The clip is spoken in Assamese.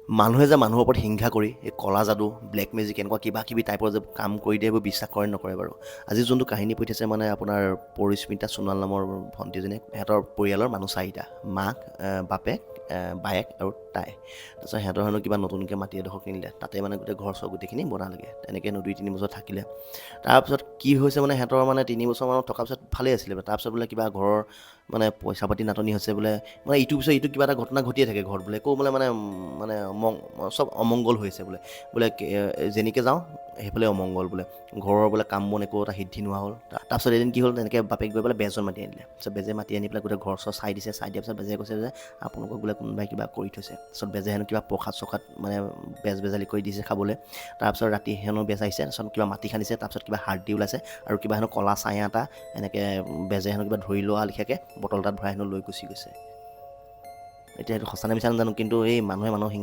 মানুহে যে মানুহৰ ওপৰত হিংসা কৰি এই কলা যাদু ব্লেক মেজিক এনেকুৱা কিবা কিবি টাইপৰ যে কাম কৰি দিয়ে এইবোৰ বিশ্বাস কৰে নকৰে বাৰু। আজি যোনটো কাহিনী পঠিয়াইছে মানে আপোনাৰ পৰিস্মিতা সোণোৱাল নামৰ ভণ্টিজনীয়ে, সিহঁতৰ পৰিয়ালৰ মানুহ 4টা, মাক, বাপেক, বায়েক আৰু তাই। তাৰপিছত সিহঁতৰ হেনো কিবা নতুনকৈ মাটি এডোখৰ কিনিলে, তাতে মানে গোটেই ঘৰ চৰ গোটেইখিনি বনালেগৈ। তেনেকৈ 2-3 বছৰ থাকিলে। তাৰপিছত কি হৈছে মানে সিহঁতৰ মানে 3 বছৰমানত থকাৰ পিছত ভালেই আছিলে, তাৰপিছত বোলে কিবা ঘৰৰ মানে পইচা পাতি নাটনি হৈছে বোলে, মানে ইটো পিছত ইটো কিবা এটা ঘটনা ঘটিয়ে থাকে ঘৰত বোলে, একো বোলে মানে চব অমংগল হৈছে বোলে। বোলে যেনেকৈ যাওঁ সেইফালে অমংগল বোলে, ঘৰৰ বোলে কাম বন একো এটা সিদ্ধি নোহোৱা হ'ল। তাৰপিছত এদিন কি হ'ল, তেনেকৈ বাপেক গৈ পেলাই বেজৰ মাতি আনিলে। তাৰপিছত বেজে মাতি আনি পেলাই গোটেই ঘৰ চৰ চাই দিছে, চাই দিয়াৰ পিছত বেজে কৈছে যে আপোনালোকক বোলে কোনোবাই কিবা কৰি থৈছে। তাৰপিছত বেজে হেনো কিবা প্ৰসাদ চসাদ মানে বেজালি কৰি দিছে খাবলৈ। তাৰপিছত ৰাতি হেনো বেজ আহিছে, তাৰপিছত কিবা মাটি খান্দিছে, তাৰপিছত কিবা হাৰ্ডি ওলাইছে আৰু কিবা হেনো কলা ছাঁয়া এটা এনেকৈ বেজে হেনো কিবা ধৰি লোৱা লেখীয়াকৈ বটল এটাত ভৰাই হেনো লৈ গুচি গৈছে। এতিয়া এইটো সঁচা নে মিছা নাজানো, কিন্তু এই মানুহে মানুহক